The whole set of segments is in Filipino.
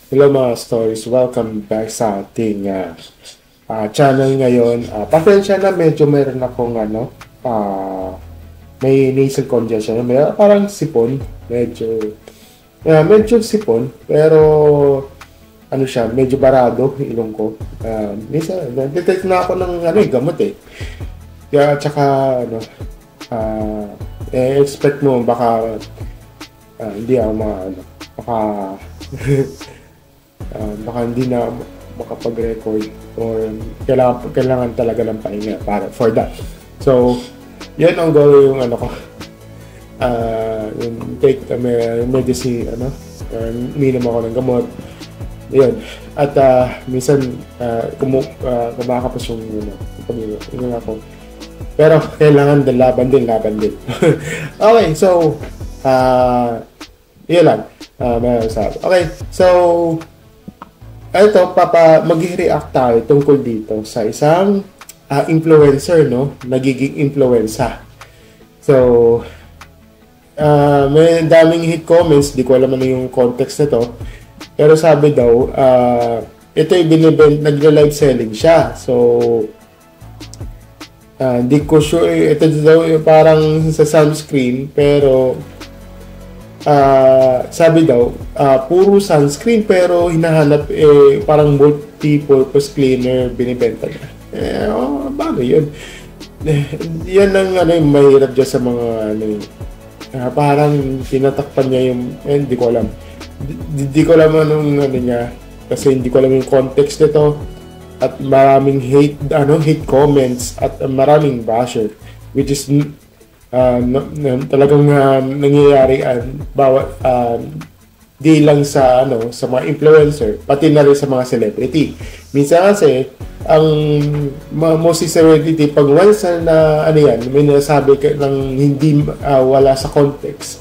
Hello mga stories, welcome back sa ating channel ngayon. Pasensya na medyo meron akong may nasal congestion, may parang sipon, medyo sipon, pero ano siya, medyo barado ilong ko. Minsan, na-detect na ako ng gamot eh. Kaya tsaka expect mo baka hindi ako baka hindi na makapag-record or kailangan talaga ng pahinga for that. So, yan ang goal yung yung take medicine, uminom ako ng gamot. Yun. At minsan kumakapos yung pag-inom ako. Pero kailangan laban din. Okay, so yun lang. Okay, so ito, mag-react tayo tungkol dito sa isang influencer, no? Nagiging influencer. So, may daming hit comments, di ko alam ano yung context nito. Pero sabi daw, ito yung nagla-live selling siya. So, di ko sure, ito daw parang sa sunscreen, pero sabi daw, puro sunscreen pero hinahanap parang multi-purpose cleaner binibenta niya. Bago yun. Yan ang mahirap dyan sa mga parang tinatakpan niya yung hindi ko alam. Hindi ko alam anong niya kasi hindi ko alam yung context nito at maraming hate comments at maraming basher which is talagang nangyayari di lang sa mga influencer pati na rin sa mga celebrity. Minsan kasi ang mostly celebrity pag once na may nasabi ng hindi wala sa context,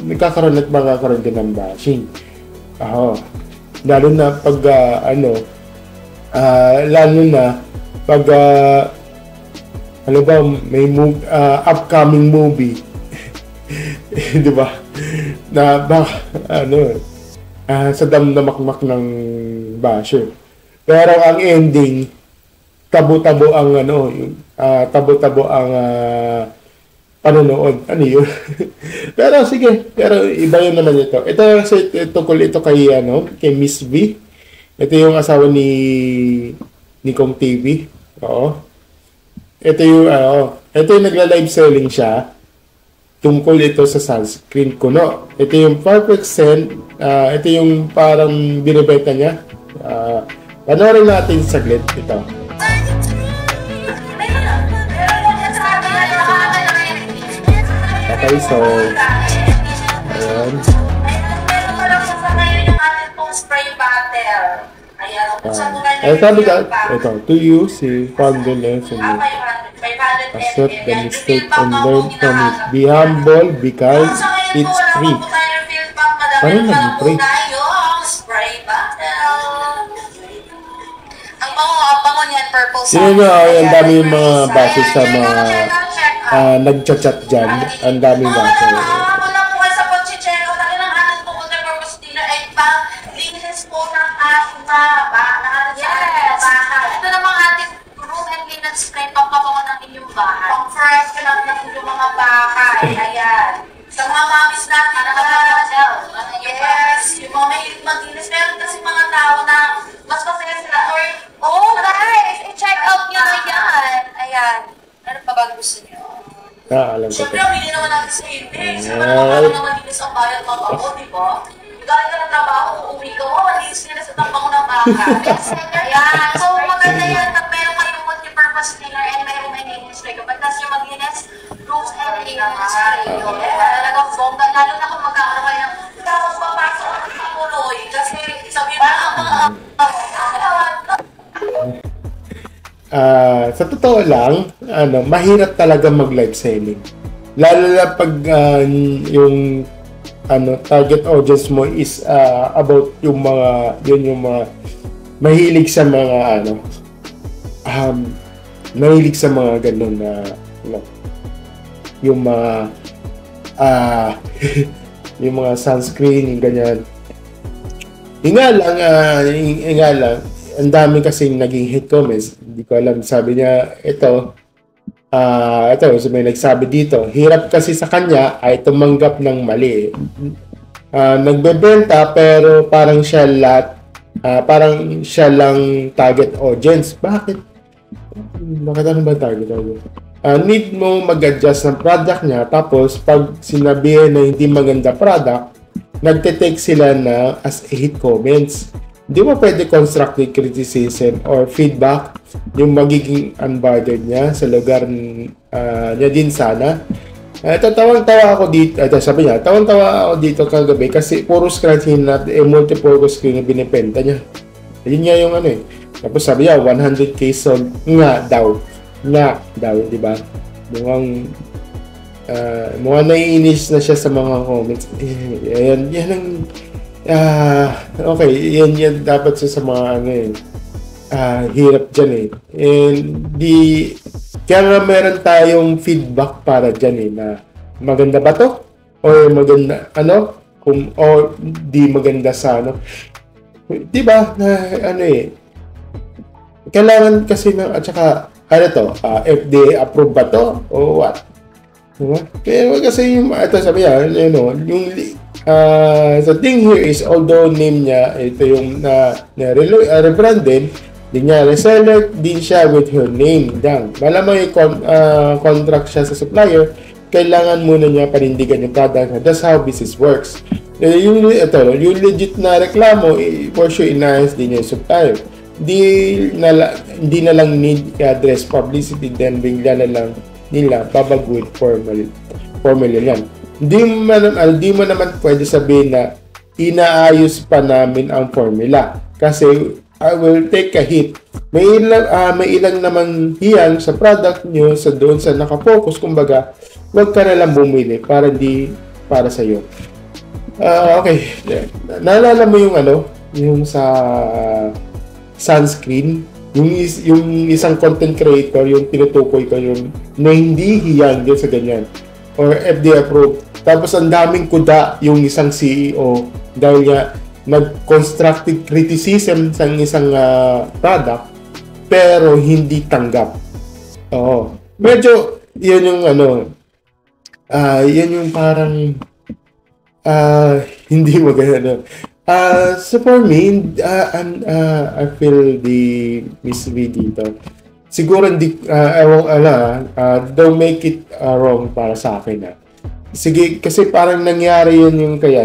magkakaroon din ng bashing. Lalo na pag may upcoming movie. Di ba? Na sa damdamakmak ng basher. Pero ang ending, tabo-tabo ang panonood. Ano yun? Pero sige, iba yun naman ito. Ito kasi tungkol ito kay Miss V. Ito yung asawa ni Kong TV. Oo. Ito yung nagla-live selling siya tungkol ito sa sunscreen kuno. Ito yung Perfect Scent. Ito yung parang binibenta niya. Panoorin natin saglit ito. Okay, so ayan. Ito, to use fondness and accept the mistake and learn from it. Be humble, be kind, it's free. Paano naging free? Sino na, ang dami yung mga basis sa mga nagchat-chat dyan. Ang daming basis. Ayan. Sa mga mamis natin yes, yung mga mahilig mag-inis. Meron kasi mga tao na mas masaya sila. Or, guys, i-check out nyo na yan. Ayan. Ano pa ba gusto nyo? Alam ko. Siyempre, hindi naman natin sa hindi. Siyempre, naman malinis ang bayad mga ako, di ba? Galing ka ng trabaho, uuwi ka mo, malinis nila sa tampang ng baka. Ayan. So, maganda yan. Pag meron kayong multi-purpose cleaner and meron may maintenance spray. Kapag tas yung mag-inis, rules and maintenance spray. Talagang bongga. Lalo na kung magkakaroon kayo ng tapos papasok ang tuloy. Kasi sabi ba ang mga sa totoo lang, mahirap talaga mag-live selling. Lalo na pag yung target audience mo is about yung mga mahilig sa mga mahilig sa mga ganun na yung mga yung mga sunscreen, yung ganyan. Yung nga lang, ang dami kasing naging hate comments. Hindi ko alam, sabi niya, ito, so may nagsabi dito, hirap kasi sa kanya ay tumanggap ng mali. Nagbebenta pero parang siya lang target audience. Bakit ano ba target audience? Need mo mag-adjust ng product niya, tapos pag sinabihan na hindi maganda product, nagte-take sila na as hate comments. Hindi mo pwede constructive criticism or feedback yung magiging unbothered niya sa lugar niya din sana. Tawang-tawa ako dito. Sabi niya, tawang-tawa ako dito kagabi kasi puro scratching na multi-purpose screen na binipenta niya. Yun nga yung Tapos sabi niya, 100k sold nga daw, di ba? Mukhang naiinis na siya sa mga comments. Yan ang okay, yan dapat sa mga hirap dyan And kaya nga meron tayong feedback para dyan na maganda ba to? Or maganda, o di maganda sa di ba? Kailangan kasi at saka, FDA approve ba to? O what? Diba? Pero kasi sabi niya, the thing here is, although name niya, ito yung rebranded, din niya, reseller din siya with her name lang. Malamang yung contract siya sa supplier, kailangan muna niya panindigan yung product. That's how business works. Yung legit na reklamo, for sure, inayos din niya yung supplier. Hindi na lang need address publicity, then bigla na lang nila babaguhin formula yan. Hindi mo naman pwede sabihin na inaayos pa namin ang formula kasi I will take a hit. May ilang naman hiyang sa product nyo doon sa nakafocus. Kumbaga, wag ka na lang bumili para sa iyo. Okay. Naalala mo yung sa sunscreen, yung isang content creator, yung tinutukoy ko yung na hindi hiyang din sa ganyan or FDA approved. Tapos ang daming kuda yung isang CEO dahil nga nag-constructive criticism sa isang product pero hindi tanggap. Medyo yun yung yun yung parang hindi maganda. So for me, I feel the Miss V dito. Siguro don't make it wrong para sa akin. Sige, kasi parang nangyari yun yung kaya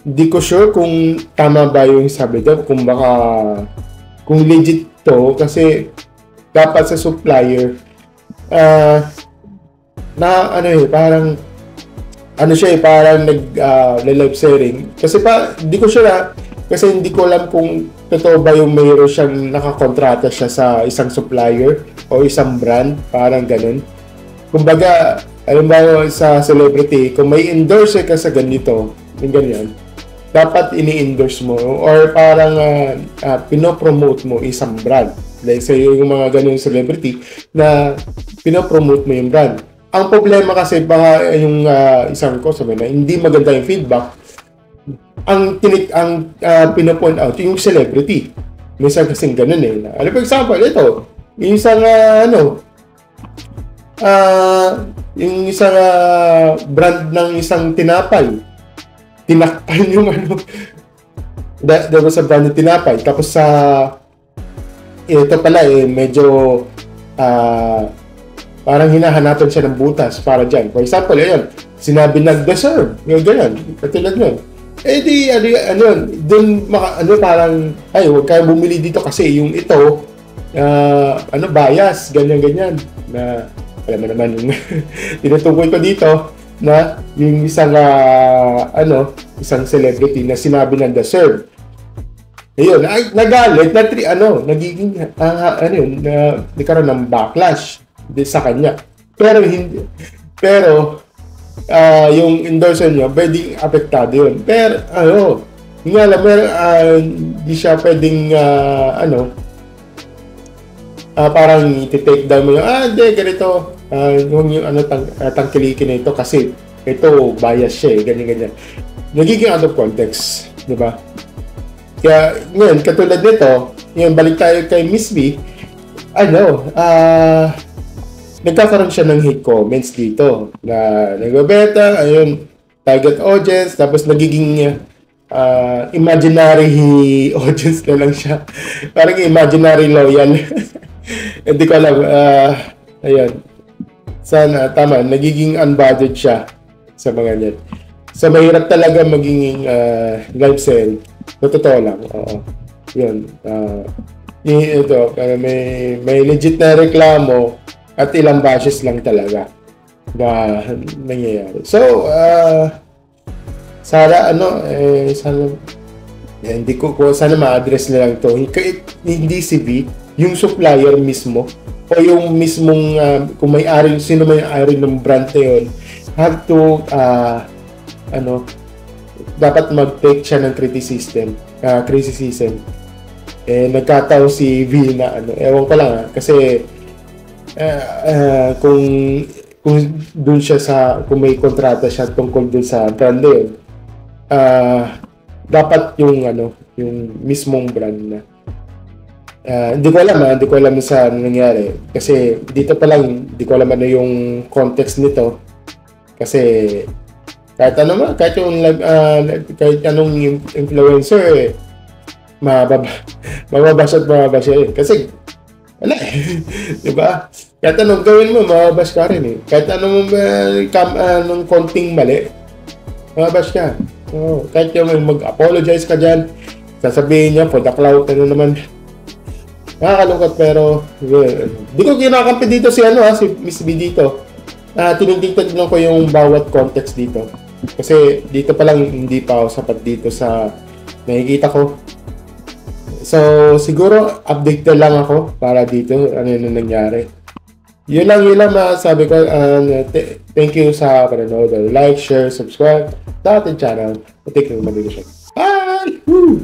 di ko sure kung tama ba yung sabi daw, kung legit to, kasi dapat sa supplier parang parang live sharing. Kasi di ko sure kasi hindi ko alam kung totoo ba yung mayroon siyang nakakontrata siya sa isang supplier o isang brand, parang ganun. Kumbaga, alam ba sa celebrity, kung may endorser ka sa ganito, yung ganyan, dapat ini-endorse mo or parang pinopromote mo isang brand. Like say yung mga ganung celebrity na pinopromote mo yung brand. Ang problema kasi baka yung isang customer na hindi maganda yung feedback, ang pinopoint out yung celebrity. Minsan kasing ganun for example, ito, yung isang yung isang brand ng isang tinapay, tinakpan yung sa brand ng tinapay, tapos sa ito pala medyo parang hinahanapan siya ng butas para dyan. For example, sinabi nag-deserve, ganyan, katulad nun. Dun parang, huwag kayo bumili dito kasi yung ito, bias, ganyan, na, alam mo naman yung tinutukoy ko dito, na yung isang, isang celebrity na sinabi ng deserve. Ayun, nagalit, nagiging, nagkaroon ng backlash sa kanya. Pero, yung endorser niya, pwedeng apektado yun. Pero, hindi siya pwedeng, parang iti-take down mo yung, hindi, ganito, yung tangkilikin na ito kasi ito, bias siya ganyan. Nagiging out of context, di ba? Kaya, ngayon, katulad nito, yung balik tayo kay Miss V, nagkakaroon siya ng hate comments dito na nagbebenta, ayun, target audience, tapos nagiging imaginary audience na lang siya. Parang imaginary loyal. Hindi ko alam. Ayun. Sana, tama, nagiging unbothered siya sa mga yan. So, mahirap talaga maging live sell. Totoo lang. Oo. Yun. Ito, may legit na reklamo at ilang bashes lang talaga na nangyayari. So, sana sana ma-address na lang to. Hindi si V, yung supplier mismo o yung mismong kung may-ari, sino may-ari ng brand na yun, have to dapat mag-take siya ng criticism. Nagkataon si V na ewan ko lang kasi kung dun siya kung may kontrata siya tungkol dun sa brand na yun, dapat yung mismong brand na hindi ko alam sa nangyari kasi dito pa lang hindi ko alam yung context nito kasi kahit anong influencer mababash kasi wala diba? Kahit anong gawin mo, mababash ka rin kahit anong konting mali, mababash ka. Kahit yung mag-apologize ka dyan, sasabihin niya, for the clout, naman. Nakakalungkot pero, di ko kinakampi dito si Miss B dito. Tinitingnan lang ko yung bawat context dito. Kasi dito pa lang, hindi pa ako sapat dito sa nakikita ko. So, siguro, update na lang ako para dito, ano yung nangyari. Yun lang masabi ko. Thank you sa panonood. Like, share, subscribe sa ating channel. Take care, mga siya. Bye! Woo!